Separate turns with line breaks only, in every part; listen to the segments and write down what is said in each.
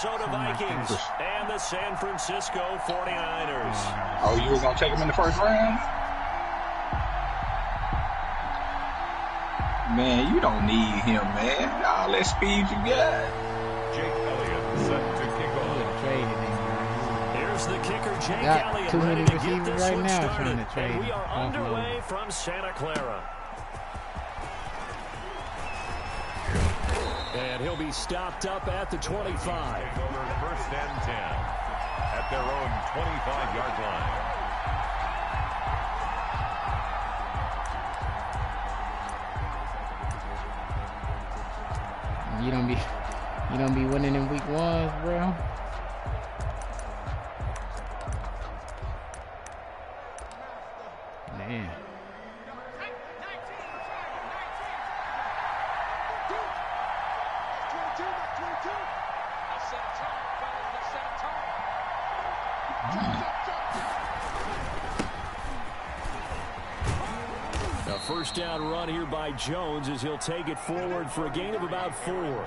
Minnesota Vikings and the San Francisco 49ers.
Oh, you were going to take him in the first round? Man, you don't need him, man. All that speed you got.
Jake Elliott set to kick off.
Here's the kicker, Jake Elliott,
too many
ready to get
receivers
this
right
one
now
started.
trying to trade.
And we are underway from Santa Clara. And he'll be stopped up at the 25.
Take over first and 10 at their own 25-yard line.
You don't be winning in week 1, bro. Man.
A first down run here by Jones as he'll take it forward for a gain of about 4.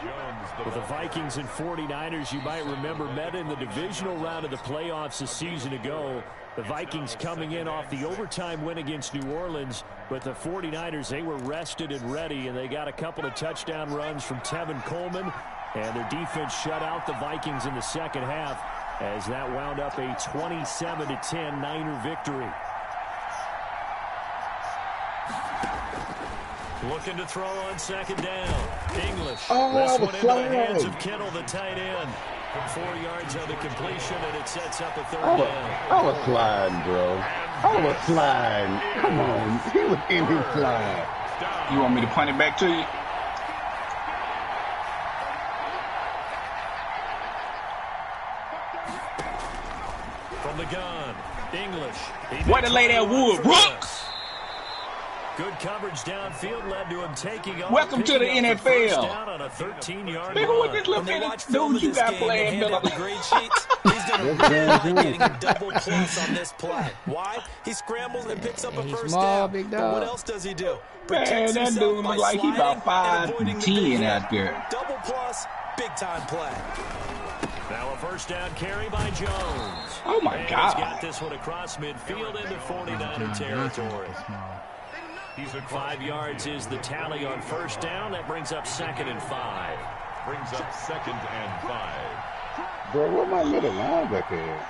With the Vikings and 49ers, you might remember, met in the divisional round of the playoffs a season ago. The Vikings coming in off the overtime win against New Orleans, but the 49ers, they were rested and ready, and they got a couple of touchdown runs from Tevin Coleman, and their defense shut out the Vikings in the second half as that wound up a 27-10 Niner victory. Looking to throw on second down. English.
Oh,
this one into the hands of Kittle, the tight end. 4 yards of the completion, and it sets up a third down.
I was sliding, bro. I was sliding. Come on. He was in his slide.
You want me to punt it back to you?
From the gun, English.
Way to lay that wood, Brooks.
Good coverage downfield led to him taking off.
Welcome to the NFL.
Down on a 13-yard
Nigga,
run.
what this little dude you got playing, Miller?
The grade sheets, he's going to be getting a double plus on this play. Why? He scrambles and picks up a first down.
Big
but what else does he do?
Man, that dude look like he about 5'10" out there.
Double plus, big-time play.
Now a first down carry by Jones.
Oh, my
and
God.
He's got this one across midfield into 49er territory. 5 yards is the tally on first down. That brings up 2nd and 5.
Brings up 2nd and 5.
Bro, where my little linebacker at?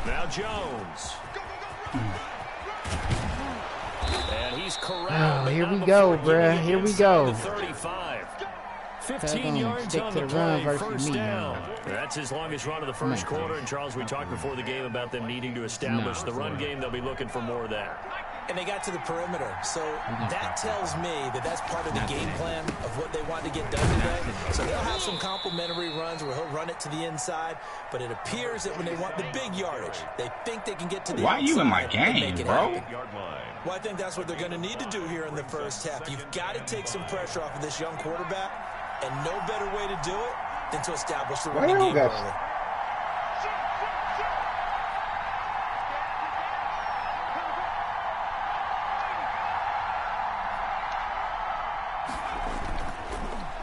Now Jones. And he's corralled.
Oh, here we go, bruh. Here we go.
35. 15 yards on the play, first down. That's his longest run of the first quarter. And, Charles, we talked before the game about them needing to establish the run game. They'll be looking for more of that.
And they got to the perimeter. So that tells me that that's part of the game plan of what they want to get done today. So they'll have some complementary runs where he'll run it to the inside. But it appears that when they want the big yardage, they think they can get to the
Why
outside.
are you in my game, bro?
Well, I think that's what they're going to need to do here in the first half. You've got to take some pressure off of this young quarterback. And no better way to do it than to establish the running game early.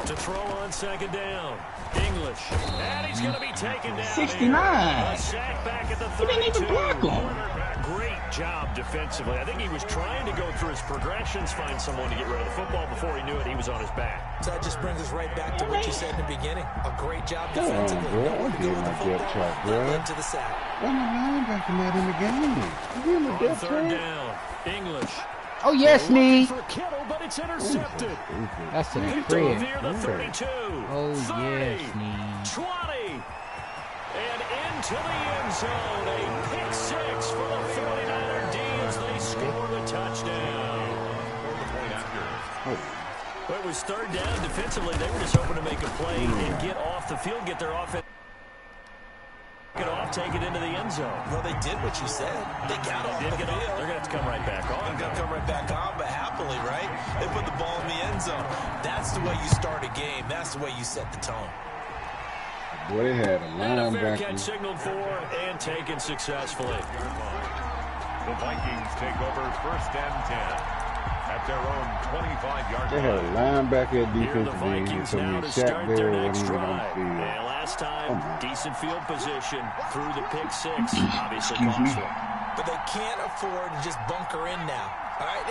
To throw on second down. English. And he's going to be taken down.
69.
A sack back at the 32.
He didn't even block him.
Great job defensively. I think he was trying to go through his progressions, find someone to get rid of the football. Before he knew it, he was on his back.
So that just brings us right back to what you said in the beginning. A great job defensively. To the sack.
Why my linebacker not in the game? Give him a death
third down. English.
Oh, yes, me.
For Kittle, but it's intercepted.
That's a
Near
spread.
the 32.
Oh,
30,
yes, me.
20. And into the end zone. A pick six for the 49er D as they score the touchdown. Well, it was third down. Defensively, they were just hoping to make a play and get off the field, get their offense. Get off, take it into the end zone.
Well, they did what you said. They got off the field.
They're going to have to come right back on.
They're going to come right back on, but happily, right? They put the ball in the end zone. That's the way you start a game. That's the way you set the tone.
Boy, they had a
And a fair
linebacker.
catch signaled for and taken successfully.
The Vikings take over first and 10 at their own 25-yard
They had a linebacker at
Here are the
defensive end.
Vikings
So
now
we
to
sat
start
there
their
and
next
went on
drive.
the field.
And last time, decent field position through the pick six. Obviously
Excuse me.
costly.
But they can't afford to just bunker in now. All right,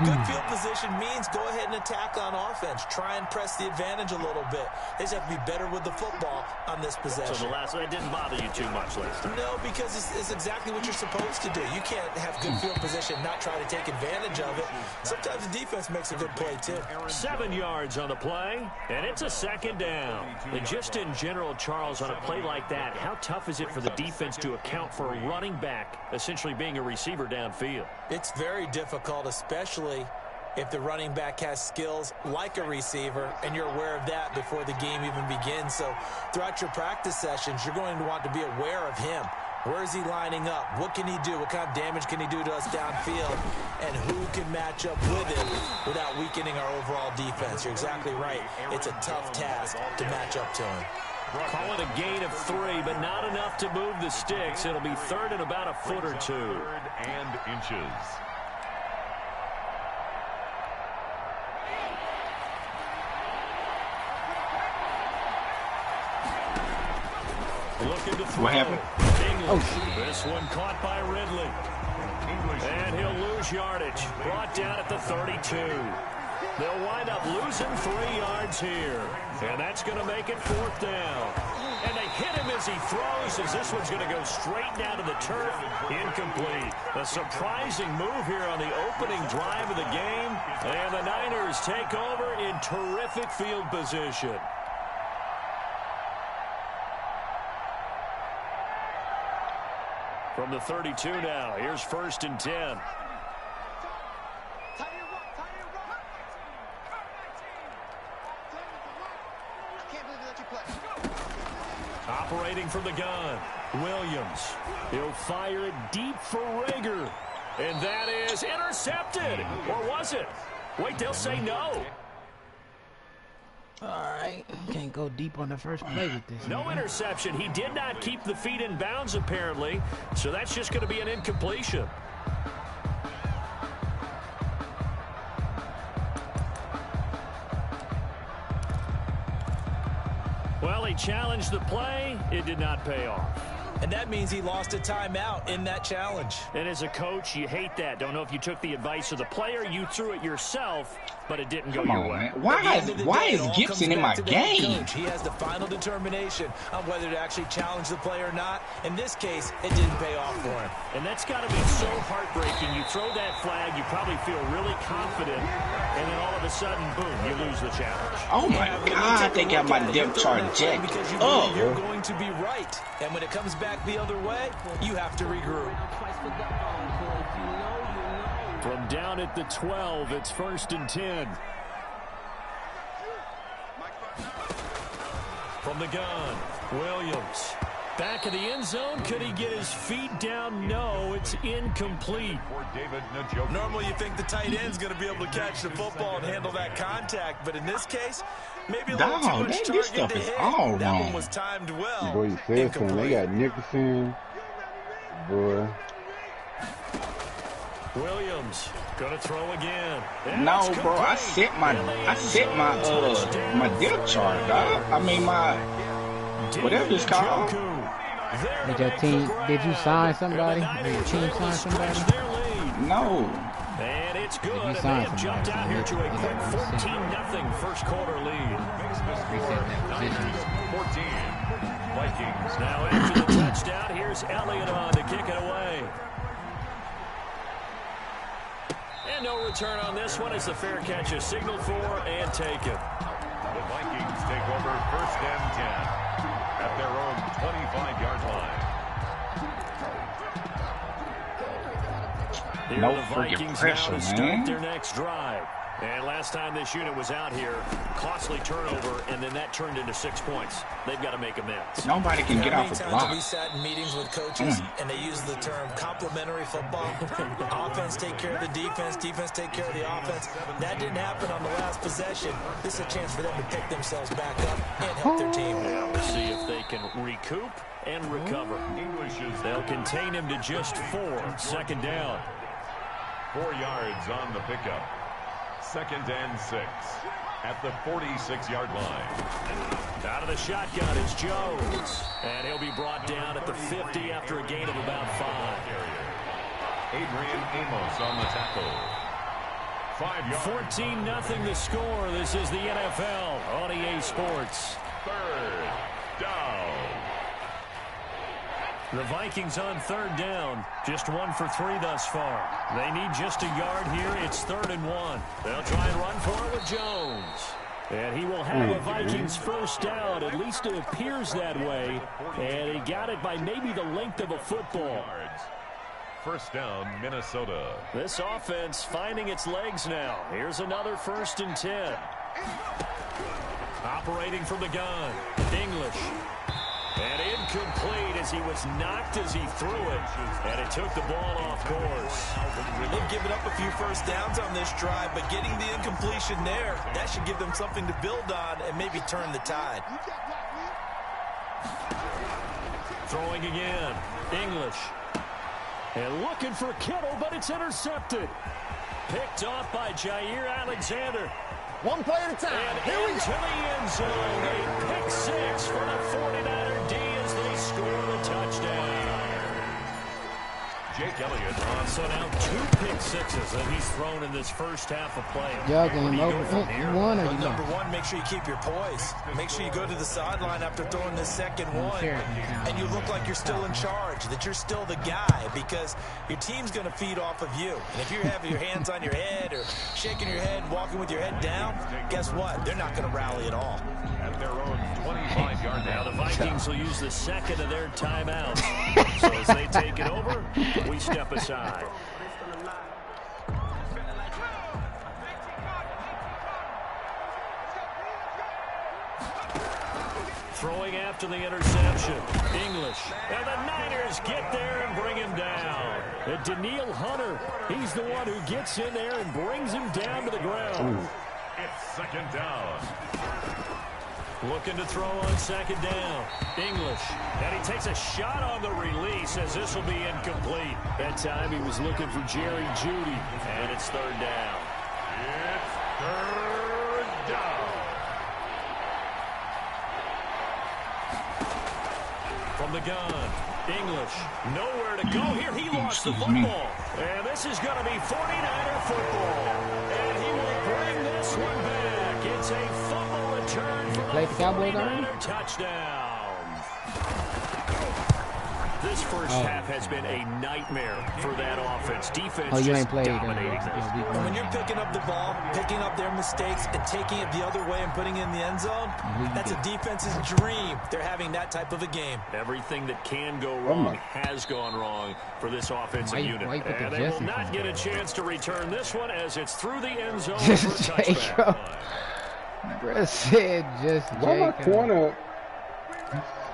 good field position means go ahead and attack on offense. Try and press the advantage a little bit. They just have to be better with the football on this possession.
So the last one, it didn't bother you too much last time?
No, because it's exactly what you're supposed to do. You can't have good field position, not try to take advantage of it. Sometimes the defense makes a good play, too.
7 yards on the play, and it's a second down. And just in general, Charles, on a play like that, how tough is it for the defense to account for a running back essentially being a receiver downfield?
It's very difficult, especially if the running back has skills like a receiver, and you're aware of that before the game even begins. So throughout your practice sessions, you're going to want to be aware of him. Where is he lining up? What can he do? What kind of damage can he do to us downfield? And who can match up with him without weakening our overall defense? You're exactly right. It's a tough task to match up to him.
Call it a gain of 3, but not enough to move the sticks. It'll be third and about a foot or two.
3rd and inches.
Looking to throw.
What happened?
This one caught by Ridley. And he'll lose yardage. Brought down at the 32. They'll wind up losing 3 yards here. And that's going to make it 4th down. And they hit him as he throws, as this one's going to go straight down to the turf. Incomplete. A surprising move here on the opening drive of the game. And the Niners take over in terrific field position. From the 32 now, here's 1st and 10. Operating from the gun, Williams. He'll fire it deep for Rager. And that is intercepted. Or was it? Wait, they'll say no.
All right. Can't go deep on the first play with this.
No interception. He did not keep the feet in bounds, apparently. So that's just going to be an incompletion. Well, he challenged the play. It did not pay off.
And that means he lost a timeout in that challenge.
And as a coach, you hate that. Don't know if you took the advice of the player. You threw it yourself, but it didn't go your way.
Why is Gibson in my game?
He has the final determination on whether to actually challenge the play or not. In this case, it didn't pay off for him.
And that's got to be so heartbreaking. You throw that flag, you probably feel really confident, and then all of a sudden, boom, you lose the challenge.
Oh my God, they got my depth chart jacked
because you
up.
believe you're going to be right. And when it comes back the other way, you have to regroup.
From down at the 12, it's 1st and 10. From the gun, Williams. Back of the end zone. Could he get his feet down? No, it's incomplete.
Normally you think the tight end's going to be able to catch the football and handle that contact, but in this case, maybe a little too much
this
target
stuff
to
is
hit.
all
That
wrong.
one was timed well.
Boy, you said something. They got Nicholson. Boy.
Williams gonna throw again.
No, bro, I set my depth chart, dog. I mean my whatever it's called.
Did your team? Did you sign somebody? Did your team sign somebody?
No.
And it's good.
If you
And they
sign
have jumped out here to a
somebody,
quick 14-0 first quarter lead.
Reset that position.
14. Vikings.
Now after the touchdown, here's Elliott on to kick it away. And no return on this one as the fair catch is signaled for and taken.
The Vikings take over 1st and 10 at their own 25-yard line.
Here
No
the
freaking
Vikings
pressure,
now to start
man.
their next drive. And last time this unit was out here, costly turnover, and then that turned into 6 points. They've got to make amends.
Nobody can get off a
Times
block.
we sat in meetings with coaches and they use the term complementary football. Offense take care of the defense, defense take care of the offense. That didn't happen on the last possession. This is a chance for them to pick themselves back up and help their team.
Yeah, we'll see if they can recoup and recover. They'll contain him to just 4. 2nd down.
4 yards on the pickup. 2nd and 6 at the 46-yard line.
Out of the shotgun is Jones. And he'll be brought down at the 50 after a gain of about 5.
Adrian Amos on the tackle. 5 yards.
14-0 the score. This is the NFL on EA Sports.
3rd down.
The Vikings on 3rd down. Just 1 for 3 thus far. They need just a yard here. It's 3rd and 1. They'll try and run for it with Jones. And he will have a Vikings first down. At least it appears that way. And he got it by maybe the length of a football.
1st down, Minnesota.
This offense finding its legs now. Here's another 1st and 10. Operating from the gun. English. And incomplete as he was knocked as he threw it. And it took the ball off course.
They've given up a few first downs on this drive, but getting the incompletion there, that should give them something to build on and maybe turn the tide.
Throwing again. English. And looking for Kittle, but it's intercepted. Picked off by Jair Alexander.
One play at a time.
And into the end zone. A pick 6 for the 49er D as they score the touchdown.
Jake Elliott on.
So now 2 pick 6s that he's thrown in this first half of play.
Jogging over one or you
Number 1, make sure you keep your poise. Make sure you go to the sideline after throwing the second one. And you look like you're still in charge, that you're still the guy, because your team's going to feed off of you. And if you have your hands on your head or shaking your head, walking with your head down, guess what? They're not going to rally at all.
At their own 25-yard
Now
line.
the Vikings will use the second of their timeouts. So as they take it over, we step aside. Throwing after the interception. English. And the Niners get there and bring him down. And Daniil Hunter, he's the one who gets in there and brings him down to the ground.
It's 2nd down.
Looking to throw on 2nd down. English. And he takes a shot on the release as this will be incomplete. That time he was looking for Jerry Jeudy. And it's 3rd down.
It's 3rd down.
From the gun. English. Nowhere to go here. He lost the football. And this is going to be 49er football. And he will bring this one back. It's a fumble return for the 49er touchdown. This first half has been a nightmare for that offense. Defense just dominating this.
And when you're picking up the ball, picking up their mistakes, and taking it the other way and putting it in the end zone, that's a defense's dream. They're having that type of a game.
Everything that can go wrong has gone wrong for this offensive unit. And they will not get a chance to return this one as it's through the end zone for a touchback.
Bruh said just
Why my corner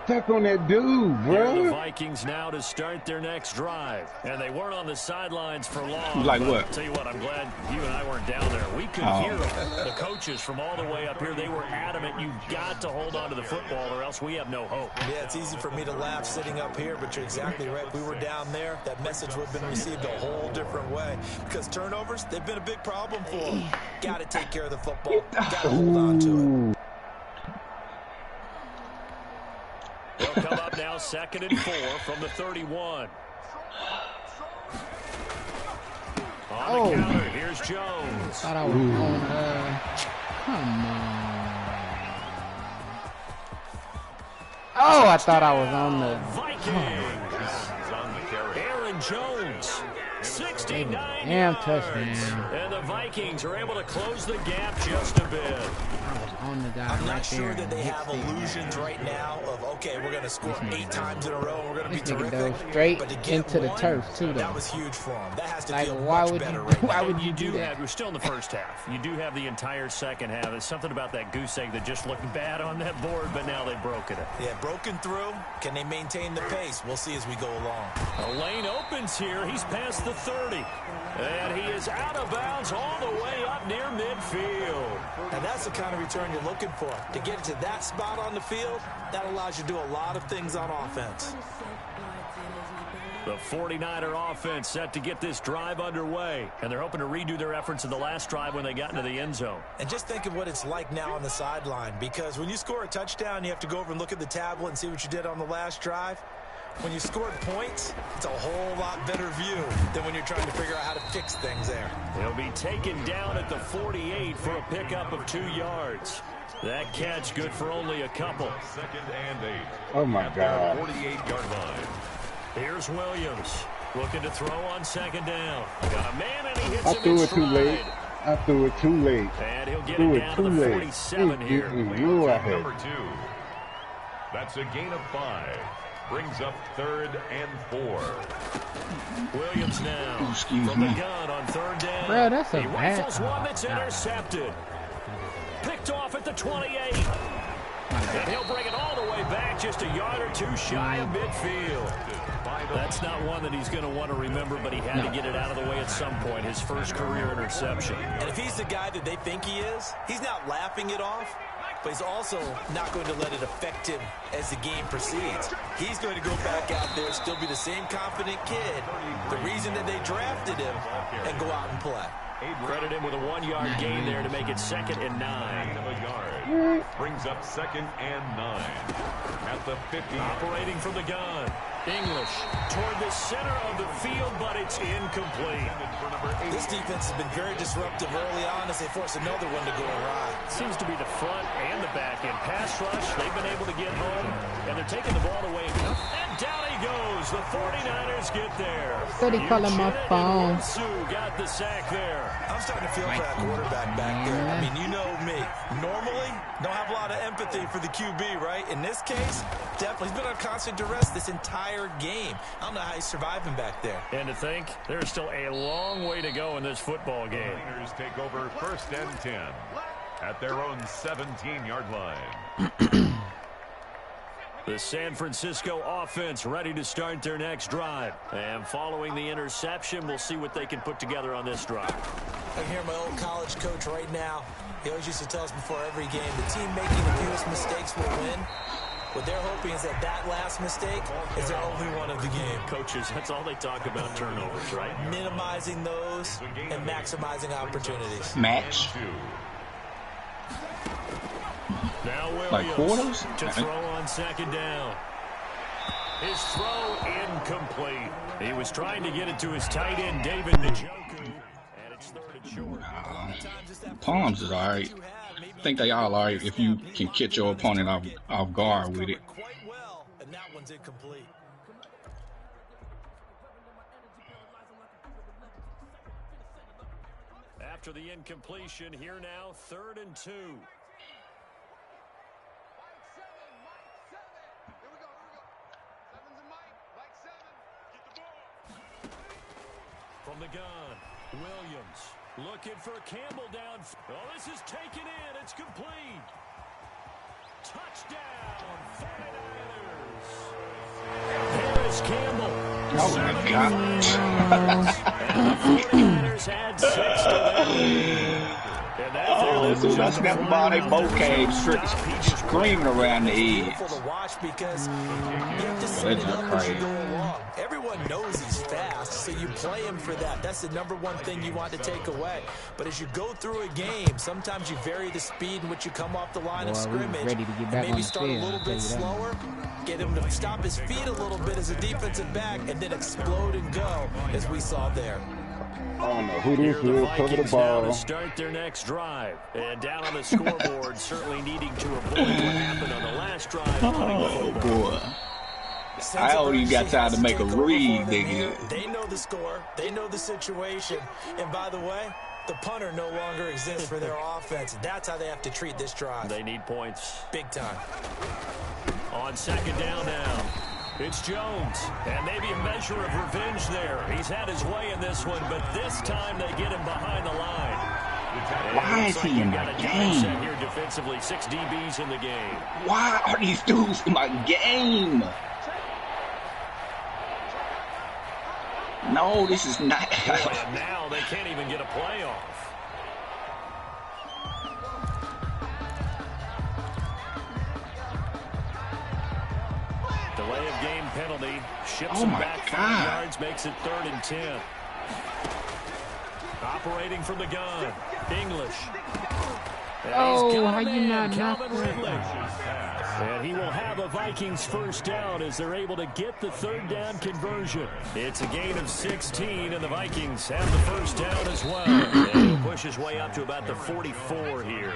stuck on that dude, bro?
The Vikings now to start their next drive. And they weren't on the sidelines for long.
Like what?
I'll tell you what, I'm glad you and I weren't down there. We could hear the coaches from all the way up here. They were adamant, you've got to hold on to the football or else we have no hope.
Yeah, it's easy for me to laugh sitting up here, but you're exactly right. If we were down there, that message would have been received a whole different way. Because turnovers, they've been a big problem for them. Got to take care of the football. Got to hold on to it.
They'll come up now 2nd and 4 from the 31. On the counter, here's Jones.
Thought I was on, come on. Oh, I thought I was on the
Vikings. On the carry. Aaron Jones. 69
damn
yards.
touchdown.
And the Vikings are able to close the gap just a bit.
On the guy
I'm not
right
sure
there.
that they have illusions right now of, okay, we're going to score 8 times in a row. We're going to be terrific.
Straight
But to get
into the
one,
turf, too, though.
that was huge for them. That has to
Like,
feel
why
much
would
better
you,
right now.
why would you do that?
We're still in the first half. You do have the entire second half. There's something about that goose egg that just looked bad on that board, but now they've broken it.
Yeah, broken through. Can they maintain the pace? We'll see as we go along.
A lane opens here. He's past the 30. And he is out of bounds all the way up near midfield.
And that's the kind of return you're looking for. To get to that spot on the field, that allows you to do a lot of things on offense.
The 49er offense set to get this drive underway, and they're hoping to redo their efforts in the last drive when they got into the end zone.
And just think of what it's like now on the sideline, because when you score a touchdown, you have to go over and look at the tablet and see what you did on the last drive. When you scored points, it's a whole lot better view than when you're trying to figure out how to fix things there.
He'll be taken down at the 48 for a pickup of 2 yards. That catch good for only a couple.
2nd and 8.
Oh, my God.
48-yard line.
Here's Williams looking to throw on 2nd down. Got a man, and he hits
I
him
threw
in
it too late.
stride.
I threw it too late.
And he'll get it down to the 47 here.
No, I had.
Number 2. That's a gain of 5. Brings up 3rd and 4.
Williams now
Excuse
from
me.
the gun on 3rd down.
Bro, that's a
he
bad
rifles one that's intercepted. Picked off at the 28. And he'll bring it all the way back just a yard or 2 shy of midfield. That's not one that he's going to want to remember, but he had to get it out of the way at some point, his first career interception.
And if he's the guy that they think he is, he's not laughing it off, but he's also not going to let it affect him as the game proceeds. He's going to go back out there, still be the same confident kid, the reason that they drafted him, and go out and play.
Credit him with a 1-yard gain there to make it 2nd and 9.
Brings up 2nd and 9. At the 50.
Operating from the gun. English toward the center of the field, but it's incomplete.
This defense has been very disruptive early on as they force another one to go awry.
Seems to be the front and the back end. Pass rush, they've been able to get home, and they're taking the ball away. And down he goes. The 49ers get there.
Steady calling my phone.
Sue got the sack there.
I'm starting to feel for that quarterback back there. I mean, you know me. Normally, don't have a lot of empathy for the QB, right? In this case, definitely. He's been on constant duress this entire game. I don't know how he's surviving back there.
And to think, there's still a long way to go in this football game.
Niners take over 1st and 10 at their own 17-yard line.
The San Francisco offense ready to start their next drive. And following the interception, we'll see what they can put together on this drive.
I hear my old college coach right now. He always used to tell us before every game, the team making the fewest mistakes will win. What they're hoping is that that last mistake is their only one of the game.
Coaches, that's all they talk about, turnovers, right?
Minimizing those and maximizing opportunities.
Match.
Now Williams
Like quarters?
to throw on 2nd down. His throw incomplete. He was trying to get it to his tight end, David Njoku, and it's 3rd and short.
Palms is all right. I think they all are if you can catch your opponent off guard with it.
Quite well, and that one's incomplete.
After the incompletion, here now, 3rd and 2. From the gun, Williams looking for Campbell down. Oh, this is taken in. It's complete. Touchdown, 49ers. Harris Campbell.
Oh, my God.
And the 49ers had 6 to them.
Oh, as soon as I stepped by, they both came screaming around the edge.
Beautiful to watch because you have to set it up as you go along. Everyone knows he's fast, so you play him for that. That's the #1 thing you want to take away. But as you go through a game, sometimes you vary the speed in which you come off the line of scrimmage.
Ready to get back
maybe
on the
start a
field,
little
I'll tell
bit
you that.
slower, get him to stop his feet a little bit as a defensive back, and then explode and go, as we saw there.
I don't know who this
Here the
is. Cover the
Vikings now to
ball.
start their next drive. And down on the scoreboard, certainly needing to avoid what happened on the last drive.
Oh, boy. I only got time to make a read, nigga.
They know the score. They know the situation. And by the way, the punter no longer exists for their offense. That's how they have to treat this drive.
They need points.
Big time.
On 2nd down now, it's Jones. And maybe a measure of revenge there. He's had his way in this one, but this time they get him behind the line.
Why is he in
Got
my
a game set
game?
here defensively. 6 DBs in the game.
Why are these dudes in my game? No, this is not.
And now they can't even get a play off. Delay of game penalty. Ships
Oh
him
my
back 5
God.
yards, makes it 3rd and 10. Operating from the gun, English.
Oh, how you not knock
And he will have a Vikings first down as they're able to get the 3rd down conversion. It's a gain of 16, and the Vikings have the first down as well. And he'll push his way up to about the 44 here.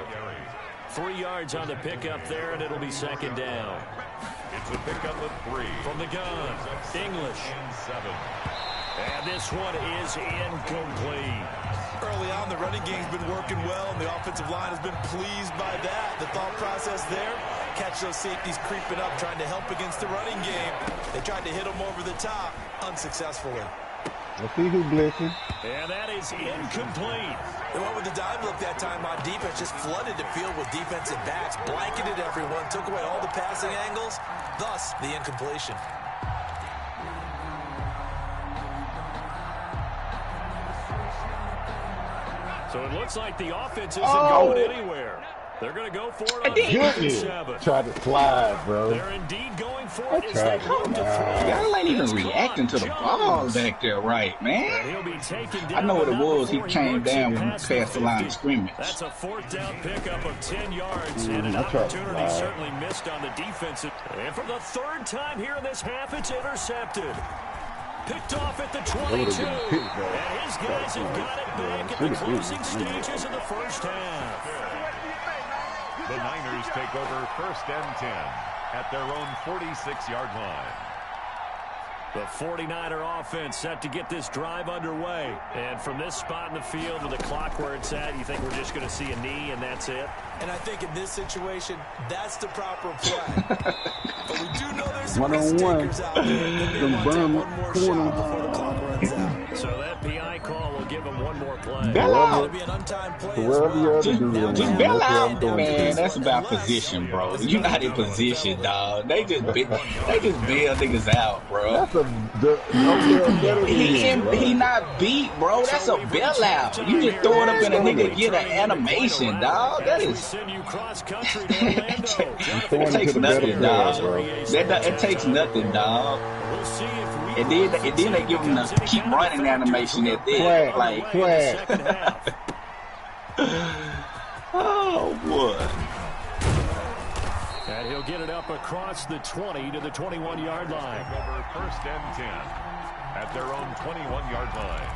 3 yards on the pickup there, and it'll be 2nd down.
It's a pickup of 3.
From the gun, English.
7.
And this one is incomplete.
Early on, the running game's been working well, and the offensive line has been pleased by that. The thought process there, catch those safeties creeping up, trying to help against the running game. They tried to hit them over the top, unsuccessfully.
Let's see who's blitzing.
And that is incomplete.
They went with the dime look that time on defense, just flooded the field with defensive backs, blanketed everyone, took away all the passing angles, thus the incompletion.
So it looks like the offense isn't going anywhere. They're going to go for it on 4th and 7.
Try to slide, bro.
They're indeed going for it as they
Come
look to
on.
throw.
Y'all ain't even
It's
reacting to the
caught.
ball
Jones.
back there right, man.
And he'll be taken down.
I know what it
but not
was. He
before
came
looks
down
it
when he
past
passed the line of
50.
scrimmage.
That's a 4th down pickup of 10 yards, and an
I tried to
opportunity
slide.
certainly missed on the defensive. And for the 3rd time here in this half, it's intercepted. Picked off at the 22.
been picked, though.
And his guys have got it back at the closing stages of the first half.
The Niners take over 1st and 10 at their own 46-yard line.
The 49er offense set to get this drive underway. And from this spot in the field with the clock where it's at, you think we're just going to see a knee and that's it?
And I think in this situation, that's the proper play. But we do know there's some
One-on-one.
risk takers out there. They may want to take one more shot before the clock runs out.
So that PI call will give him one more play.
Bail
It'll
out.
be an untimed play as
Wherever you're
well.
at, do
Now
it.
Just
we
bail
have
out,
to end
man.
this
That's
one
about
unless
position, bro.
there's
You're not in
nothing
position,
available.
dog. They just bail niggas out, bro.
That's a
He not beat, bro. That's a bailout. You just throw it up in a nigga, get an animation, dog. That is.
Send you cross country to Orlando.
It takes nothing, dog. It takes nothing, dog.
We'll see if we
And then they give him the keep running animation at the end. Like, oh boy.
And he'll get it up across the 20 to the 21-yard line.
Over 1st and 10 at their own 21-yard line.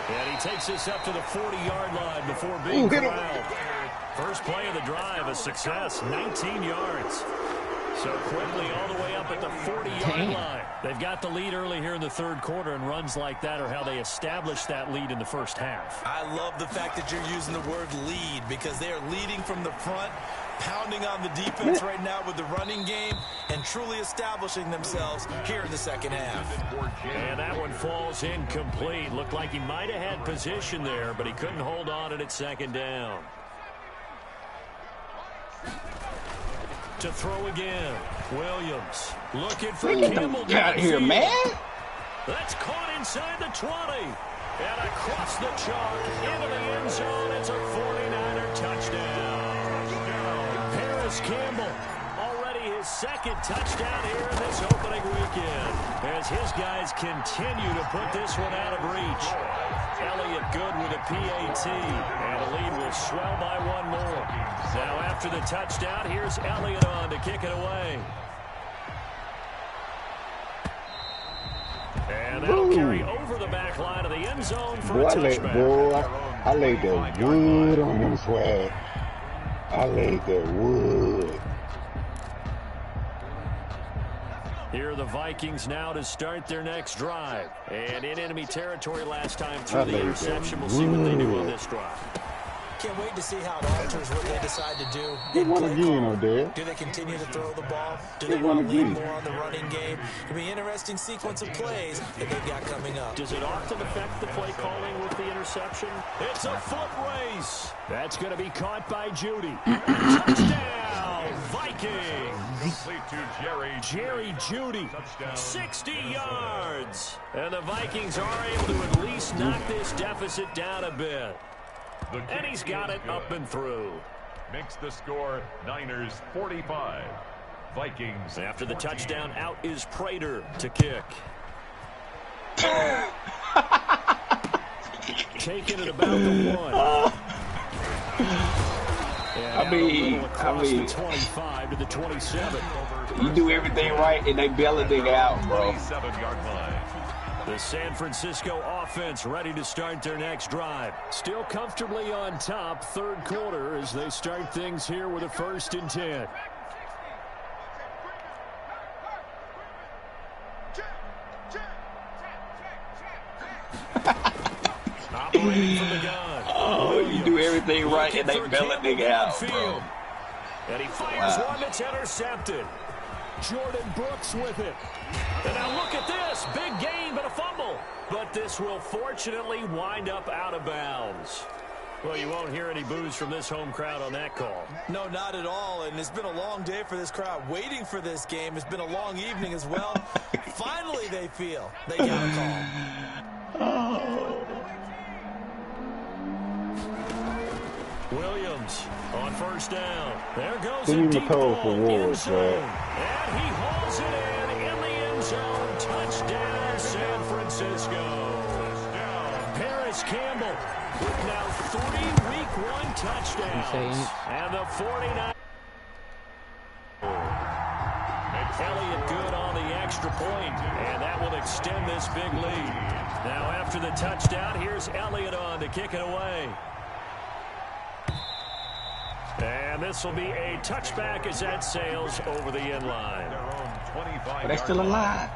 And he takes this up to the 40-yard line before being corralled. First play of the drive, a success, 19 yards. So quickly all the way up at the 40-yard line. They've got the lead early here in the 3rd quarter, and runs like that are how they established that lead in the first half.
I love the fact that you're using the word lead because they are leading from the front, pounding on the defense right now with the running game, and truly establishing themselves here in the 2nd half.
And that one falls incomplete. Looked like he might have had position there, but he couldn't hold on it at 2nd down. To throw again. Williams looking for Campbell.
Get out of here, man.
That's caught inside the 20. And across the chalk into the end zone. It's a 49er touchdown. Paris Campbell, already his 2nd touchdown here in this opening weekend, as his guys continue to put this one out of reach. Elliott good with a PAT, and the lead will swell by one more. Now after the touchdown, here's Elliott on to kick it away. And that'll carry over the back line of the end zone for a touchback.
I laid that wood on them swag. I laid that wood.
Here are the Vikings now to start their next drive. And in enemy territory last time through the interception. We'll see what they do on this drive.
Can't wait to see how it alters what they decide to do.
They won again, Odell.
Do they continue to throw the ball? Do they want to lean more on the running game? It'll be an interesting sequence of plays that they've got coming up.
Does it often affect the play calling with the interception? It's a foot race. That's going to be caught by Judy. Touchdown, Vikings.
Complete to
Jerry Jeudy, 60 yards. And the Vikings are able to at least knock this deficit down a bit. And he's got it up and through.
Makes the score Niners 45. Vikings.
After the touchdown, out is Prater to kick. Taking it about the 1.
I mean,
the 25 to the 27.
You do everything right and they bail a nigga out, bro.
27-yard line.
The San Francisco offense ready to start their next drive. Still comfortably on top, third quarter, as they start things here with a 1st and 10. Operating from the gun.
Oh, you do everything right and they bail a nigga out, bro.
And he fires one that's intercepted. Jordan Brooks with it. And now look at this. Big gain, but a fumble. But this will fortunately wind up out of bounds. Well, you won't hear any boos from this home crowd on that call.
No, not at all. And it's been a long day for this crowd waiting for this game. It's been a long evening as well. Finally, they feel they got a call.
Williams on 1st down. There goes
Give
a
him the
deep
call
ball
for
in
Ward,
zone.
bro.
And he hauls it in the end zone. Touchdown, San Francisco. Paris Campbell with now 3 Week 1 touchdowns. And the 49. Elliott good on the extra point, and that will extend this big lead. Now after the touchdown, here's Elliott on to kick it away. And this will be a touchback as that sails over the end line.
But they're still alive.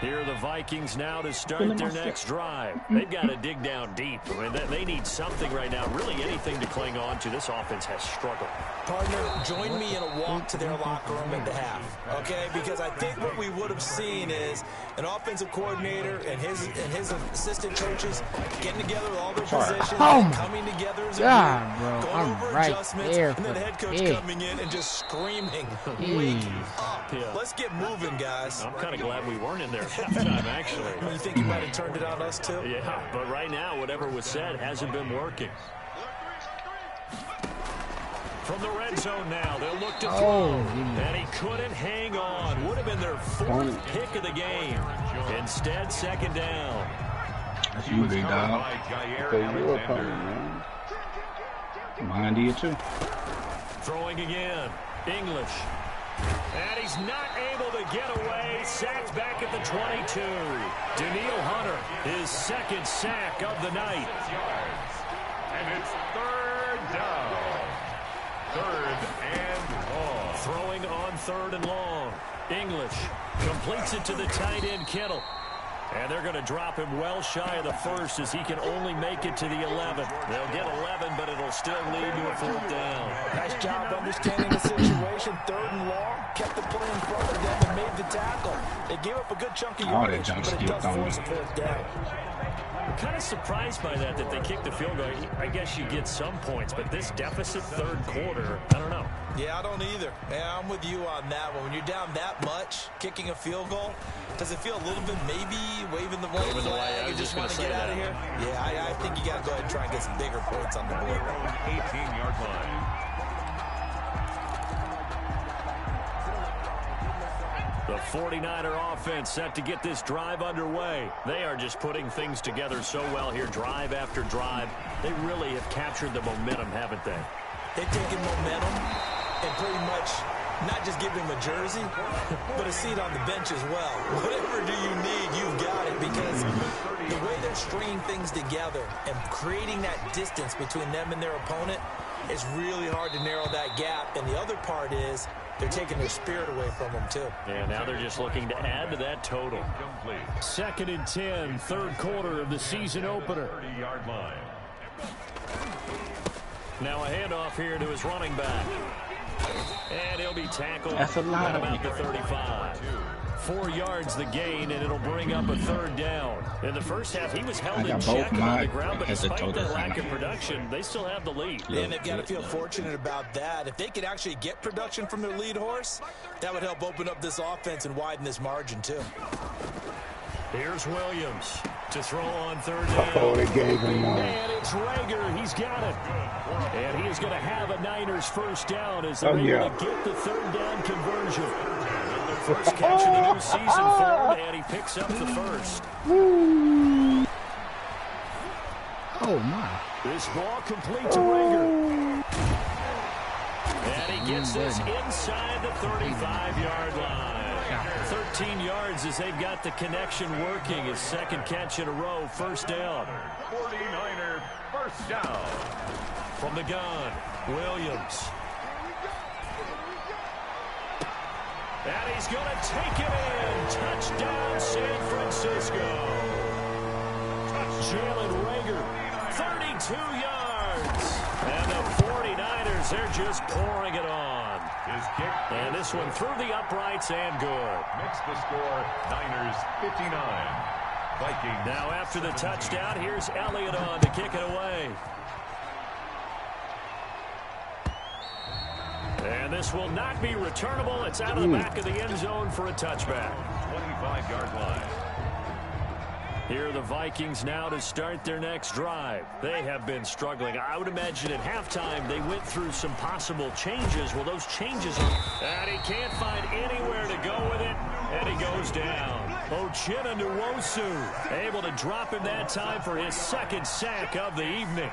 Here are the Vikings now to start their next drive. They've got to dig down deep. I mean, they need something right now, really anything to cling on to. This offense has struggled.
Partner, join me in a walk to their locker room at the half, okay? Because I think what we would have seen is an offensive coordinator and his assistant coaches getting together with all their positions, and coming together as a group, going over adjustments, and then the head coach coming in and just screaming, wake up.
Yeah.
Let's get moving, guys.
I'm kind of glad we weren't in there at halftime, actually.
You think you might have turned it on us, too?
Yeah, but right now, whatever was said hasn't been working. From the red zone now, they'll look to throw. And he couldn't hang on. Would have been their 4th pick of the game. Instead, 2nd down.
That's you, big dog. Mind you, too.
Throwing again. English. And he's not able to get away. Sacked back at the 22. Daniil Hunter, his 2nd sack of the night.
And it's 3rd down. 3rd and long.
Throwing on 3rd and long. English completes it to the tight end, Kittle. And they're going to drop him well shy of the 1st as he can only make it to the 11. They'll get 11, but it'll still lead to a 4th down.
Nice job understanding the situation. 3rd and long. Kept the play in front of them and made the tackle. They gave up a good chunk of yardage, but it does force a 4th down.
I'm kind of surprised by that they kicked the field goal. I guess you get some points, but this deficit 3rd quarter, I don't know.
Yeah, I don't either. Yeah, I'm with you on that one. When you're down that much, kicking a field goal, does it feel a little bit maybe waving the white flag and just want to get out of here? Yeah, I think you got to go ahead and try and get some bigger points on the board.
18-yard line.
The 49er offense set to get this drive underway. They are just putting things together so well here, drive after drive. They really have captured the momentum, haven't they?
They've taken momentum and pretty much not just give him a jersey, but a seat on the bench as well. Whatever do you need, you've got it, because the way they're stringing things together and creating that distance between them and their opponent, it's really hard to narrow that gap. And the other part is they're taking their spirit away from them, too.
Yeah, now they're just looking to add to that total. 2nd and 10, 3rd quarter of the season opener.
30-yard line.
Now a handoff here to his running back. And he'll be tackled
That's a lot
at
of
about the 35. 4 yards the gain, and it'll bring up a 3rd down. In the first half, he was held in check on the ground, but despite that lack of production, they still have the lead.
And they've got to feel fortunate about that. If they could actually get production from their lead horse, that would help open up this offense and widen this margin, too.
Here's Williams to throw on 3rd down.
Oh, they gave him one.
And it's Rager. He's got it. And he is going to have a Niners 1st down as they're able to get the 3rd down conversion. First catch of the new season for him, and he picks up the 1st.
Oh, my.
This ball complete to Rager. And he gets this inside the 35-yard line. 13 yards as they've got the connection working. His 2nd catch in a row, 1st down.
49er 1st down.
From the gun, Williams. And he's going to take it in. Touchdown, San Francisco. Jalen Rager, 32 yards. And the 49ers, they're just pouring it on.
His kick.
And this one through the uprights and good.
Makes the score Niners 59. Vikings.
Now after the touchdown, here's Elliott on to kick it away. And this will not be returnable. It's out of the back of the end zone for a touchback.
25-yard line.
Here are the Vikings now to start their next drive. They have been struggling. I would imagine at halftime they went through some possible changes. Well, those changes are... And he can't find anywhere to go with it. And he goes down. Uchenna Nwosu able to drop him that time for his 2nd sack of the evening.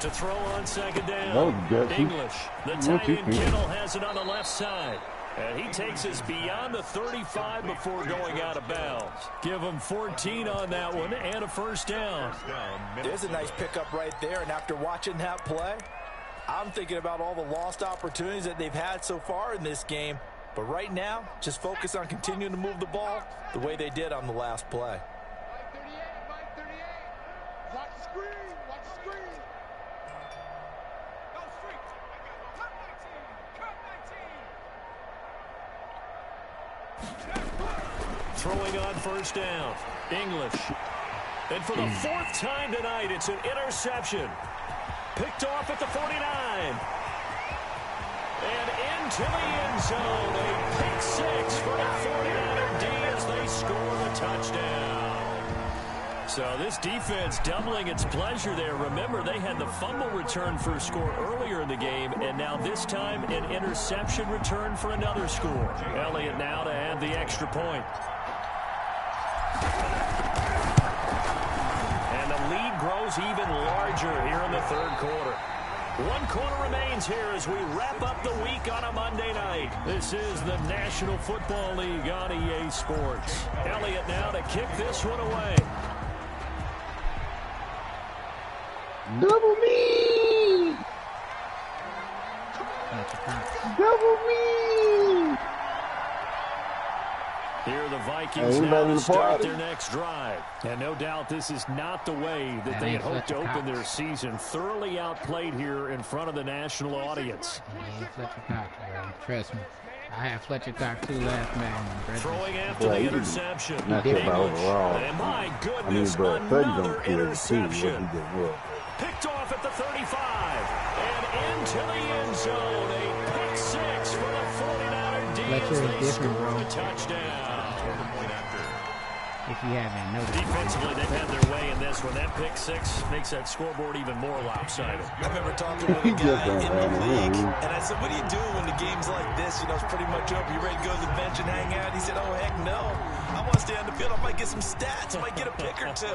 To throw on 2nd down. English, the tight end Kittle has it on the left side. And he takes us beyond the 35 before going out of bounds. Give him 14 on that one and a 1st down.
There's a nice pickup right there, and after watching that play, I'm thinking about all the lost opportunities that they've had so far in this game. But right now, just focus on continuing to move the ball the way they did on the last play.
Throwing on 1st down. English. And for the 4th time tonight, it's an interception. Picked off at the 49. And into the end zone. A pick 6 for the 49er D as they score the touchdown. So this defense doubling its pleasure there. Remember, they had the fumble return for a score earlier in the game, and now this time an interception return for another score. Elliott now to add the extra point. And the lead grows even larger here in the 3rd quarter. 1 quarter remains here as we wrap up the week on a Monday night. This is the National Football League on EA Sports. Elliott now to kick this one away.
Double me! Double me!
Here are the Vikings now to start their next drive. And no doubt this is not the way that they had hoped to open their season. Thoroughly outplayed here in front of the national audience.
Fletcher Cox, trust me. I had Fletcher Cox too last man.
Throwing after the interception.
Overall.
And my goodness, another interception. Picked off at the 35. And into the end zone. A pick 6 for the 49er D as they score a touchdown.
If you haven't noticed.
Defensively, they've had their way in this one. That pick 6 makes that scoreboard even more lopsided.
I remember talking with a guy in the league, and I said, what do you do when the game's like this? You know, it's pretty much over. You ready to go to the bench and hang out? He said, oh, heck no. I want to stay on the field. I might get some stats. I might get a pick or 2.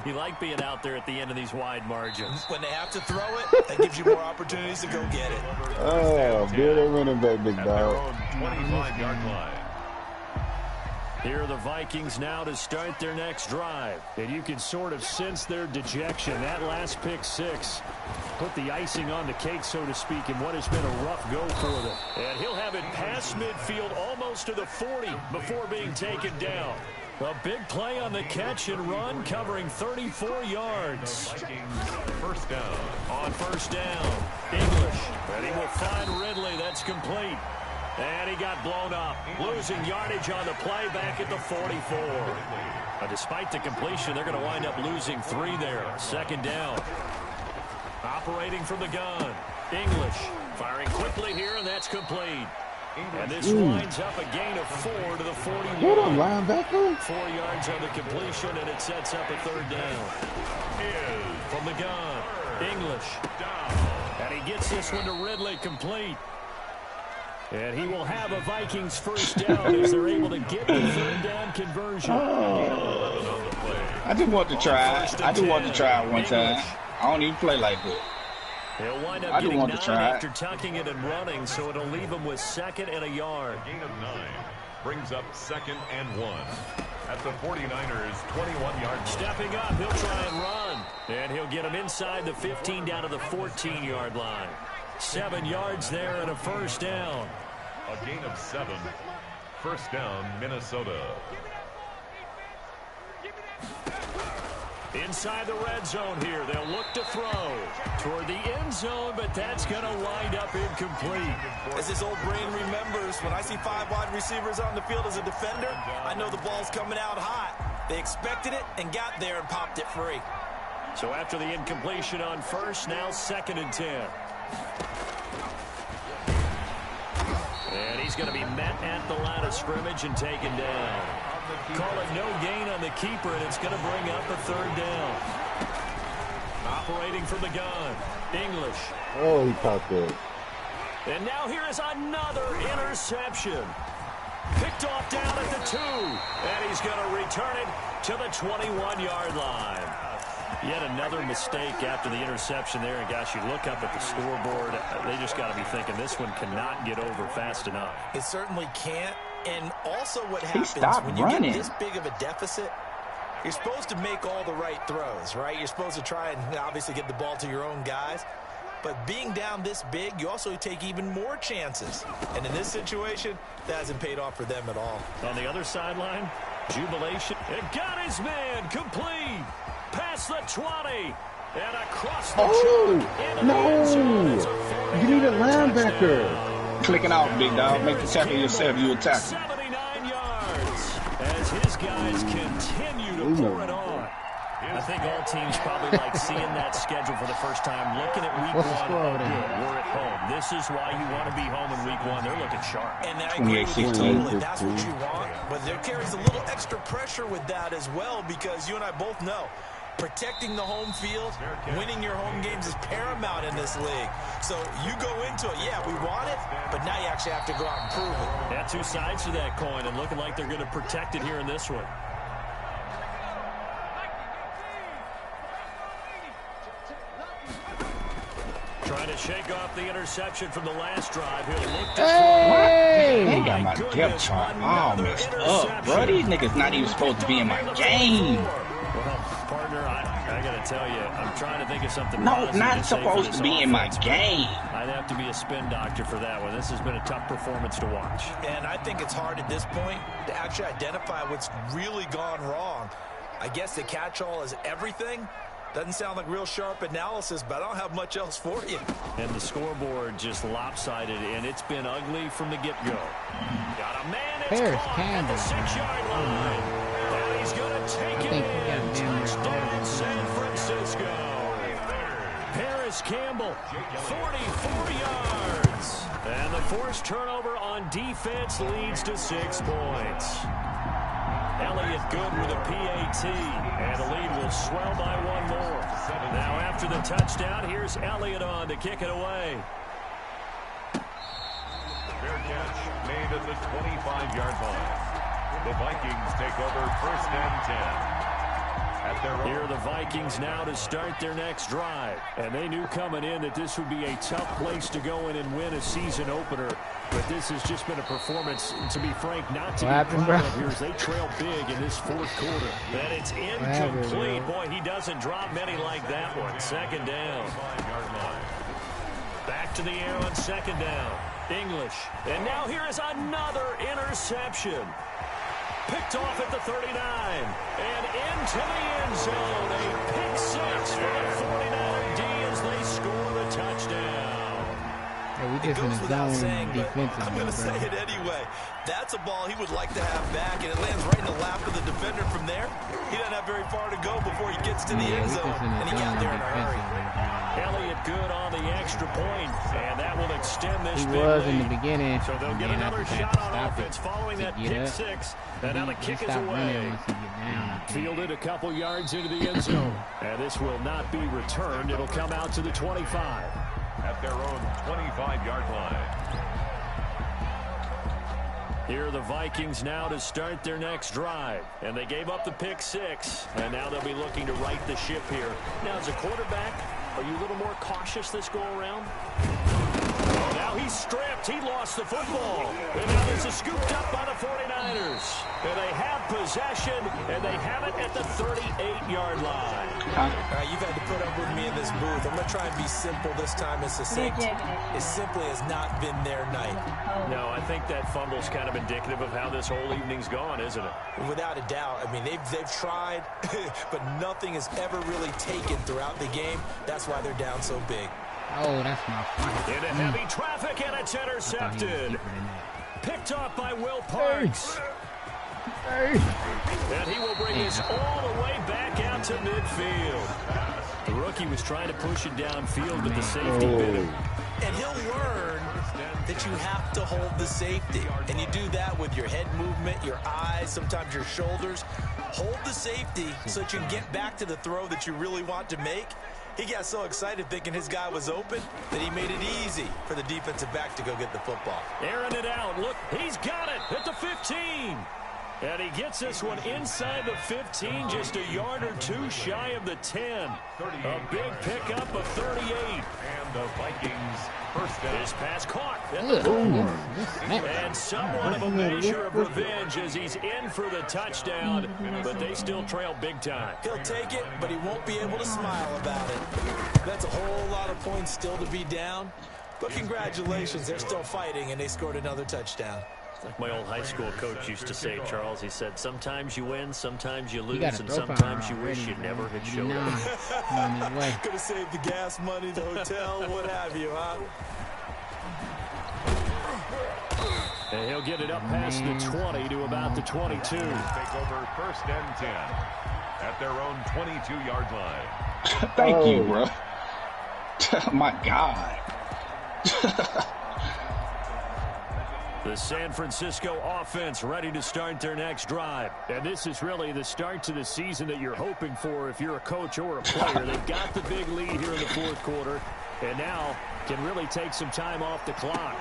You like being out there at the end of these wide margins.
When they have to throw it, that gives you more opportunities to go get it.
Oh, good running back, big dog.
25-yard line.
Here are the Vikings now to start their next drive. And you can sort of sense their dejection. That last pick 6 put the icing on the cake, so to speak, in what has been a rough go for them. And he'll have it past midfield almost to the 40 before being taken down. A big play on the catch and run, covering 34 yards.
First down.
On first down, English. And he will find Ridley. That's complete. And he got blown up. Losing yardage on the play back at the 44. But despite the completion, they're going to wind up losing 3 there. Second down. Operating from the gun. English firing quickly here, and that's complete. And this winds up a gain of 4 to the 41.
What a linebacker.
4 yards on the completion, and it sets up a third down. From the gun, English. And he gets this one to Ridley, complete. And he will have a Vikings first down as they're able to get the third down conversion.
I just want to try it. I just want to try it one time. I don't even play like that.
He'll wind up getting 9 after tucking it and running, so it'll leave him with 2nd and a yard.
Gain of 9 brings up 2nd and 1 at the 49ers 21-yard line.
Stepping up, he'll try and run. And he'll get him inside the 15 down to the 14-yard line. 7 yards there and a first down.
A gain of 7. First down, Minnesota.
Inside the red zone here, they'll look to throw toward the end zone, but that's going to wind up incomplete.
As his old brain remembers, when I see 5 wide receivers on the field as a defender, I know the ball's coming out hot. They expected it and got there and popped it free.
So after the incompletion on first, now 2nd and 10. And he's going to be met at the line of scrimmage and taken down. Call it no gain on the keeper, and it's going to bring up a third down. Operating from the gun, English.
Oh, he caught that.
And now here is another interception. Picked off down at the 2. And he's going to return it to the 21-yard line. Yet another mistake after the interception there. And, gosh, you look up at the scoreboard. They just got to be thinking this one cannot get over fast enough.
It certainly can't. And also what happens when you get this big of a deficit, you're supposed to make all the right throws, right? You're supposed to try and obviously get the ball to your own guys. But being down this big, you also take even more chances. And in this situation, that hasn't paid off for them at all.
On the other sideline, jubilation. It got his man complete. Past the 20. And across the choke.
No. You need a linebacker.
Clicking out, big dog. Make the tackle yourself. You attack.
79 yards as his guys continue to pour it on. I think all teams probably like seeing that schedule for the first time, looking at week 1. We're at home. This is why you want to be home in week 1. They're looking sharp.
And I agree with you totally. That's what you want. But there carries a little extra pressure with that as well, because you and I both know protecting the home field, winning your home games is paramount in this league. So you go into it, yeah, we want it, but now you actually have to go out and prove it.
Yeah, 2 sides to that coin, and looking like they're going to protect it here in this one. Trying to shake off the interception from the last drive. He'll look to
They got my depth chart all messed up, bro. These niggas not even supposed to be in my game.
Well, partner, I got to tell you, I'm trying to think of something.
No, not supposed to be in my game.
I'd have to be a spin doctor for that one. This has been a tough performance to watch.
And I think it's hard at this point to actually identify what's really gone wrong. I guess the catch-all is everything. Doesn't sound like real sharp analysis, but I don't have much else for you.
And the scoreboard just lopsided, and it's been ugly from the get-go. Got a man that's caught at the 6-yard line. And he's going to take it in. Touchdown, San Francisco. Paris Campbell, 44 yards. And the forced turnover on defense leads to 6 points. Elliott good with a PAT, and the lead will swell by 1 more. Now after the touchdown, here's Elliott on to kick it away.
Fair catch made at the 25-yard line. The Vikings take over first and 10.
Here are the Vikings now to start their next drive. And they knew coming in that this would be a tough place to go in and win a season opener. But this has just been a performance, to be frank, not to be proud of here as they trail big in this 4th quarter. And it's incomplete. Boy, he doesn't drop many like that one. 2nd down. Back to the air on 2nd down. English. And now here is another interception. Picked off at the 39. And into the end zone. A pick six for the 49er D as they score the touchdown.
Hey, we just in the zone defensively,
I'm going to say it anyway. That's a ball he would like to have back, and it lands right in the lap of the defender from there. He doesn't have very far to go before he gets to the end zone, and he got there in a hurry.
Elliott good on the extra point, and that will extend this.
He was in the beginning.
So they'll get another shot on offense following that pick six, and now the kick is away. Fielded a couple yards into the end zone, and this will not be returned. It'll come out to the 25.
At their own 25-yard line.
Here are the Vikings now to start their next drive. And they gave up the pick six, and now they'll be looking to right the ship here. Now, as a quarterback, are you a little more cautious this go-around? Now he's stripped. He lost the football. And now this is scooped up by the 49ers. And they have possession, and they have it at the 38-yard line.
You've had to put up with me in this booth. I'm going to try and be simple this time and succinct. It simply has not been their night.
No, I think that fumble's kind of indicative of how this whole evening's gone, isn't it?
Without a doubt. I mean, they've tried, but nothing has ever really taken throughout the game. That's why they're down so big.
Oh, that's my fault.
Into heavy traffic, and it's intercepted. Picked off by Will Parks. And he will bring this all the way back out to midfield. The rookie was trying to push it downfield, but the safety bit him.
And he'll learn that you have to hold the safety. And you do that with your head movement, your eyes, sometimes your shoulders. Hold the safety so that you can get back to the throw that you really want to make. He got so excited thinking his guy was open that he made it easy for the defensive back to go get the football.
Airing it out. Look, he's got it at the 15. And he gets this one inside the 15, just a yard or two shy of the 10. A big pickup of 38.
And the Vikings first down.
This pass caught at the 4. And somewhat of a measure of revenge as he's in for the touchdown, but they still trail big time.
He'll take it, but he won't be able to smile about it. That's a whole lot of points still to be down. But congratulations, they're still fighting, and they scored another touchdown.
Like my old high school coach used to say, Charles, he said, sometimes you win, sometimes you lose, and sometimes you wish you never had showed up.
Could have saved the gas money, the hotel, what have you, huh?
And he'll get it up past the 20 to about the 22.
Take over first and 10 at their own 22-yard line.
Thank you, bro. My God.
The San Francisco offense ready to start their next drive. And this is really the start to the season that you're hoping for if you're a coach or a player. They've got the big lead here in the fourth quarter, and now can really take some time off the clock.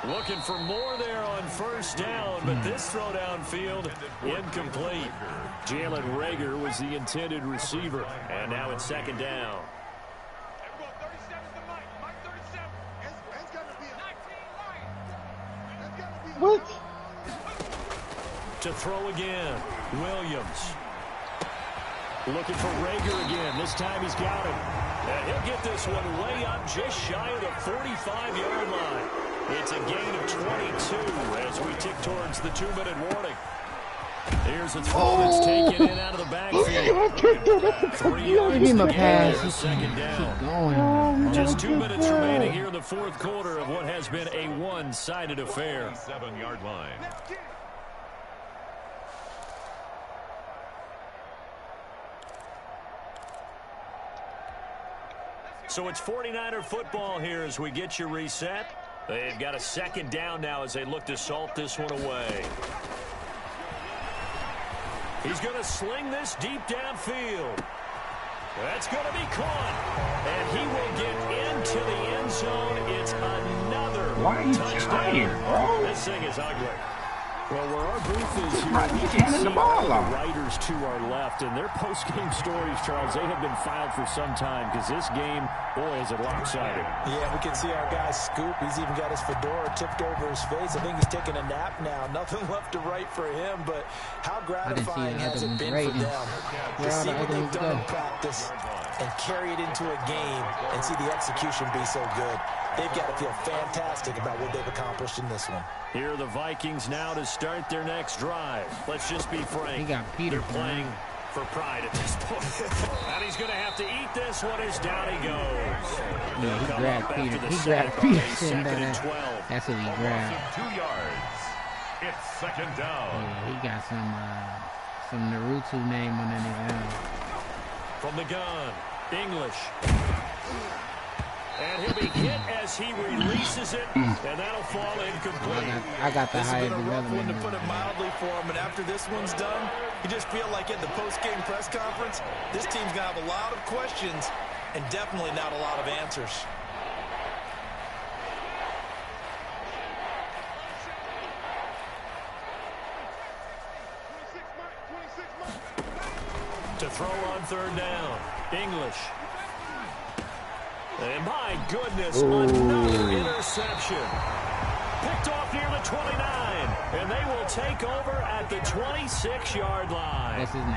Looking for more there on first down, but this throw downfield incomplete. Jalen Reagor was the intended receiver, and now it's second down.
What?
To throw again, Williams. Looking for Reagor again. This time he's got him. And he'll get this one way up just shy of the 45-yard line. It's a gain of 22 as we tick towards the 2-minute warning. Here's a throw that's taken in out of the backfield. 3 yards to get there, second down. Just 2 minutes remaining here in the fourth quarter of what has been a one-sided affair.
7-yard line.
So it's 49er football here as we get you reset. They've got a second down now as they look to salt this one away. He's going to sling this deep downfield. That's going to be caught. And he will get into the end zone. It's another touchdown.
Bro?
This thing is ugly. Well, where our booth is here,
Right,
you
he's
can
handing
see
the ball
all
off.
the writers to our left, and their post-game stories, Charles, they have been filed for some time because this game, boy, is it lopsided.
Yeah, we can see our guy Scoop. He's even got his fedora tipped over his face. I think he's taking a nap now. Nothing left to write for him, but how gratifying has it been for them to see what they've done in practice and carry it into a game and see the execution be so good. they've got to feel fantastic about what they've accomplished in this one.
Here are the Vikings now to start their next drive. Let's just be frank.
He got Peter
playing for pride at this point. And he's going to have to eat this one as down he goes.
Yeah, he grabbed Peter. He grabbed Peterson. That's what he grabbed.
2 yards. It's second down.
Yeah, he got some Naruto name on his own.
From the gun, English. And he'll be hit as he releases it, and that'll fall incomplete.
I got the higher
development. This has been a rough one, to put it
development.
mildly, for him. And after this one's done, you just feel like at the post-game press conference, this team's going to have a lot of questions and definitely not a lot of answers.
To throw on third down, English. And my goodness, another interception. Picked off near the 29, and they will take over at the 26-yard line.
That's his name.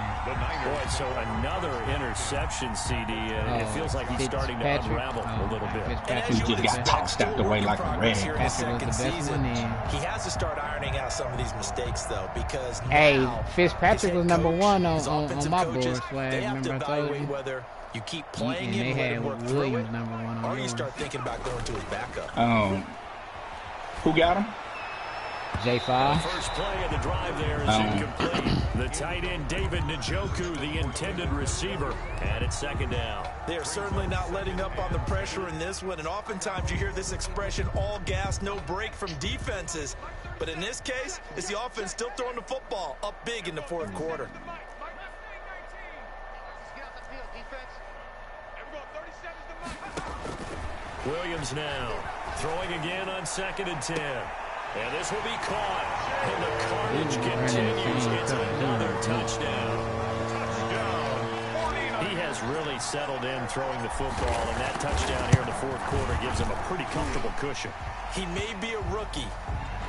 Boy, so another interception, CD, and it feels like he's starting to unravel a little bit.
He just got tossed out the way like a red.
Here in the second season, he has to start ironing out some of these mistakes, though, because now
Fitzpatrick was number one on my board.
They have to evaluate whether you keep playing him, let him work through it, or you start thinking about going to his backup.
Who got him?
J5.
First play of the drive there is incomplete. The tight end, David Njoku, the intended receiver, and it's second down.
They are certainly not letting up on the pressure in this one, and oftentimes you hear this expression, all gas, no break from defenses. But in this case, it's the offense still throwing the football up big in the fourth quarter.
Williams now throwing again on 2nd and 10. And this will be caught. And the carnage continues. It's another touchdown. He has really settled in throwing the football, and that touchdown here in the fourth quarter gives him a pretty comfortable cushion.
He may be a rookie,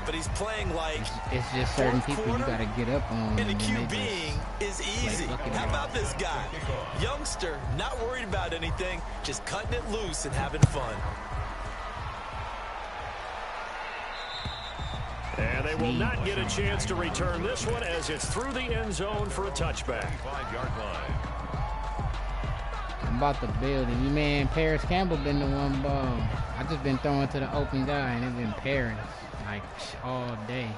but he's playing like
it's just certain people you got to get up on.
And the QBing is easy. How about this guy? Youngster, not worried about anything, just cutting it loose and having fun.
And they will not get a chance to return this one as it's through the end zone for a touchback.
5-yard line.
I'm about to build it. You man, Paris Campbell been the one ball. I just been throwing to the open guy, and it's been Paris like all day.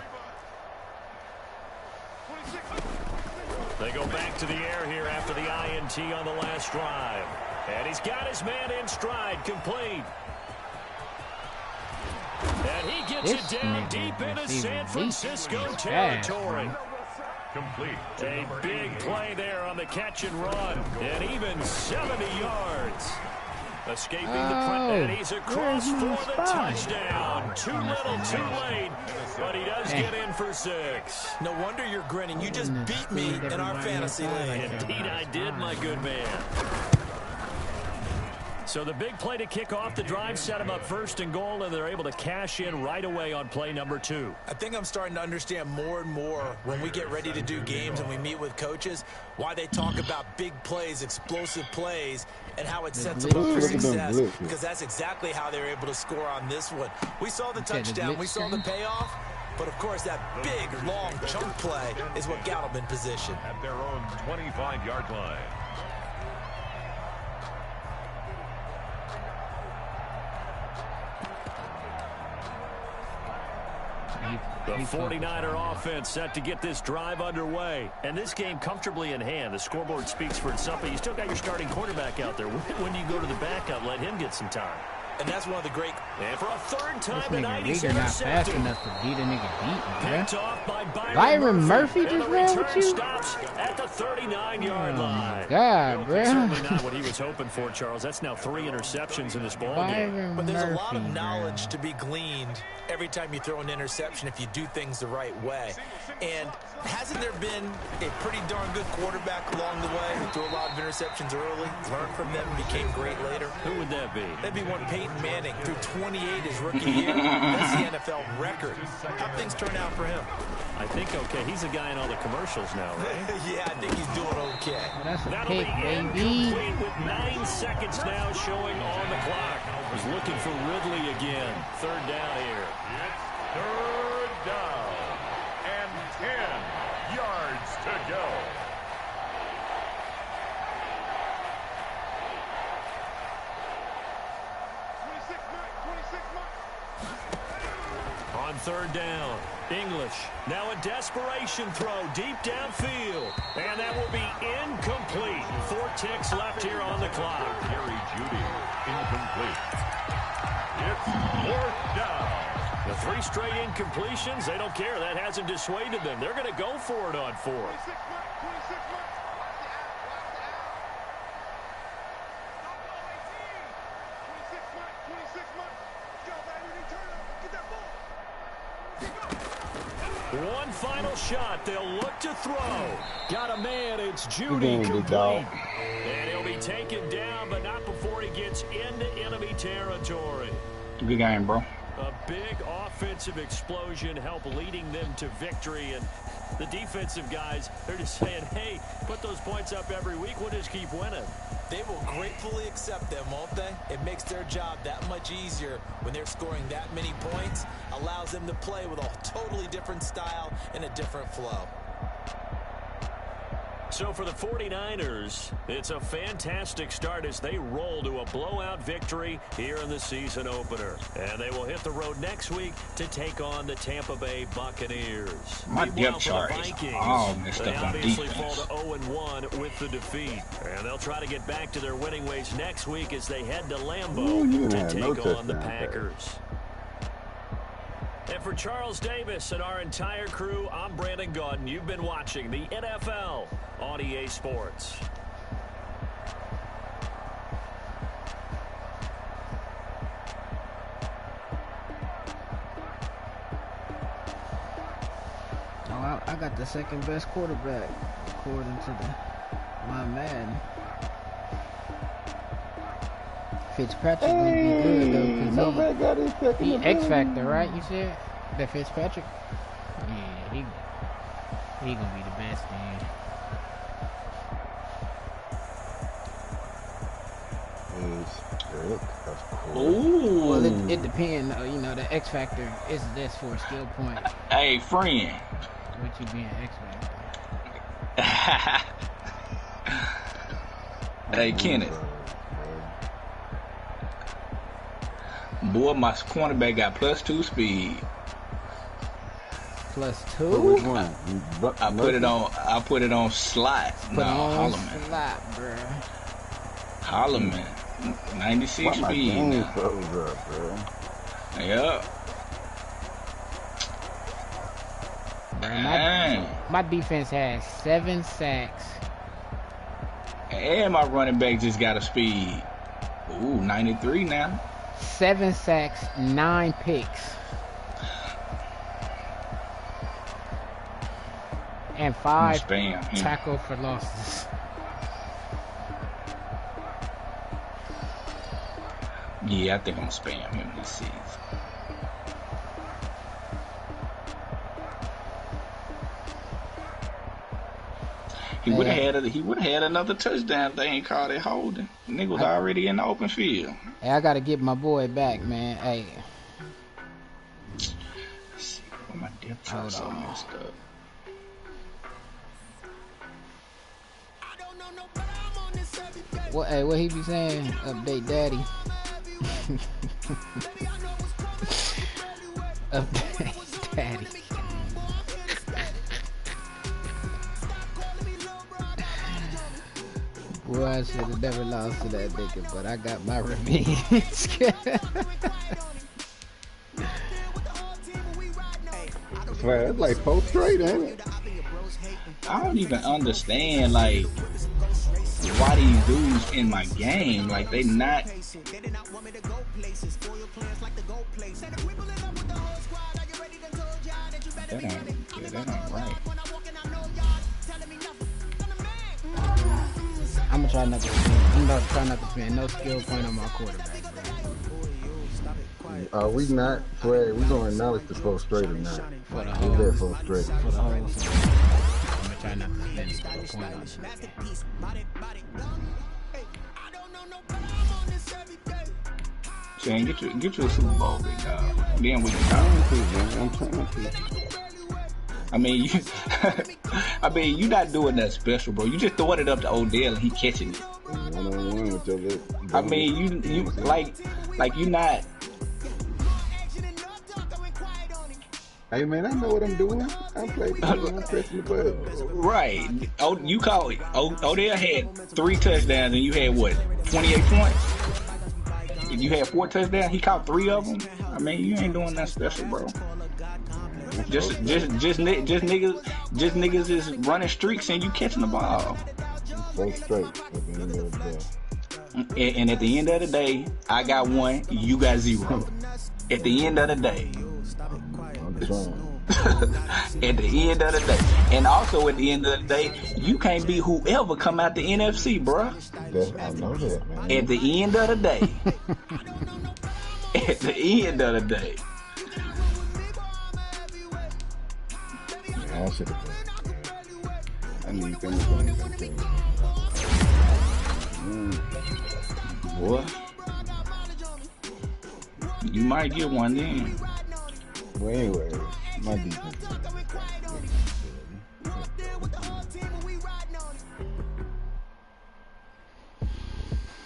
They go back to the air here after the INT on the last drive. And he's got his man in stride, complete. And he gets it down deep into San Francisco territory.
Complete.
A big play there on the catch and run. And even 70 yards. Escaping the pressure. And he's across for the touchdown. Too little, too late. But he does get in for 6.
No wonder you're grinning. You just beat me in our fantasy league.
Indeed I did, my good man. So the big play to kick off the drive set them up 1st and goal, and they're able to cash in right away on play number 2.
I think I'm starting to understand more and more when we get ready to do games and we meet with coaches why they talk about big plays, explosive plays, and how it sets them up for success, because that's exactly how they're able to score on this one. We saw the touchdown. We saw the payoff. But, of course, that big, long chunk play is what got them in position.
At their own 25-yard line.
The 49er offense set to get this drive underway. And this game comfortably in hand. The scoreboard speaks for itself, but you still got your starting quarterback out there. When do you go to the backup, let him get some time?
And that's one of the great...
And for a third time
This
tonight,
nigga
he's
Rieger not fast
intercepted.
enough to beat a nigga
Picked off by
Byron Murphy
and
just
the
ran with
return
you?
stops at the 39-yard line.
God, bro.
Certainly not what he was hoping for, Charles. That's now 3 interceptions in this ball game.
But there's a lot of knowledge to be gleaned every time you throw an interception if you do things the right way. And hasn't there been a pretty darn good quarterback along the way who threw a lot of interceptions early, learned from them, and became great later?
Who would that be?
That'd be one Peyton Manning. Threw 28 his rookie year. That's the NFL record. How'd things turn out for him?
I think okay. He's a guy in all the commercials now, right?
Yeah, I think he's doing okay.
That's a
That'll
pick,
be
baby.
incomplete with 9 seconds now showing on the clock. is looking for Ridley again. Third down here.
It's third down and 10 yards to go.
On third down, English. Now a desperation throw deep downfield. And that will be incomplete. 4 ticks left here on the clock.
Jerry Jeudy, incomplete. It's fourth down.
The 3 straight incompletions, they don't care. That hasn't dissuaded them. They're going to go for it on 4th. One final shot. They'll look to throw. Got a man. It's Jeudy complete. And he'll be taken down, but not before he gets into enemy territory.
Good game, bro.
A big offensive explosion helped leading them to victory. And the defensive guys, they're just saying, hey, put those points up every week. We'll just keep winning.
They will gratefully accept them, won't they? It makes their job that much easier when they're scoring that many points. Allows them to play with a totally different style and a different flow.
So for the 49ers, it's a fantastic start as they roll to a blowout victory here in the season opener. And they will hit the road next week to take on the Tampa Bay Buccaneers.
My depth chart is all messed up on defense.
They obviously fall to 0-1 with the defeat. And they'll try to get back to their winning ways next week as they head to Lambeau to take on the Packers. And for Charles Davis and our entire crew, I'm Brandon Gaudin. You've been watching the NFL on EA Sports.
Oh, I got the second best quarterback according to my man. Fitzpatrick would be good though, because he X Factor, right? You said that Fitzpatrick. Yeah, he gonna be the best then.
That's cool.
Ooh.
Well, it depends. You know, the X Factor is this for a skill point.
Hey, friend.
What you being X Factor?
Hey, Kenneth. Boy, my cornerback got +2 speed.
+2?
Which one?
I put it on slot.
Put it on
Holloman.
slot, bruh.
Holloman. 96
Why
speed.
my game
Now.
froze up, bro?
Yep.
My defense has 7 sacks.
And my running back just got a speed. Ooh, 93 now.
7 sacks, 9 picks. And 5 tackle for losses.
Yeah, I think I'm gonna spam him this season. He would have had another touchdown if they ain't called it holding. The nigga was already in the open field.
Hey, I gotta get my boy back, man. Hey.
Let's see, my depth chart so messed up.
What he be saying? Update daddy. Update daddy. Boy, I should have never lost to that nigga, but I got my revenge.
Man, it's like 4 straight, ain't it?
I don't even understand, like, why these dudes in my game, like, they not. That ain't right.
I'm gonna try not to spend no skill point on my quarterback, bro.
We not, Fred, we gonna acknowledge the 4 straight or not.
For the
Who's
whole,
that 4 straight?
for the whole season. I'm gonna try not to spend a skill point on it.
saying get you a Super Bowl, big dog. Then we can talk.
I'm trying to.
I mean, you're not doing that special, bro. You just throwing it up to Odell and he catching it.
One-on-one with your lip.
I mean, you like you not.
Hey man, I know what I'm doing. I'm pressing the button.
Right. Oh, you call it. Odell had 3 touchdowns and you had what? 28 points. If you had 4 touchdowns, he caught 3 of them. I mean, you ain't doing that special, bro. Just niggas is running streaks and you catching the ball.
So straight at the end of the day.
And at the end of the day, I got 1, you got 0. At the end of the day.
I'm trying.
At the end of the day. And also at the end of the day, you can't be whoever come out the NFC, bruh.
I know that, man.
At the end of the day. At the end of the day.
Yeah, I should have done. I need them to go.
Boy. You might get one then.
Well, anyway, my defense.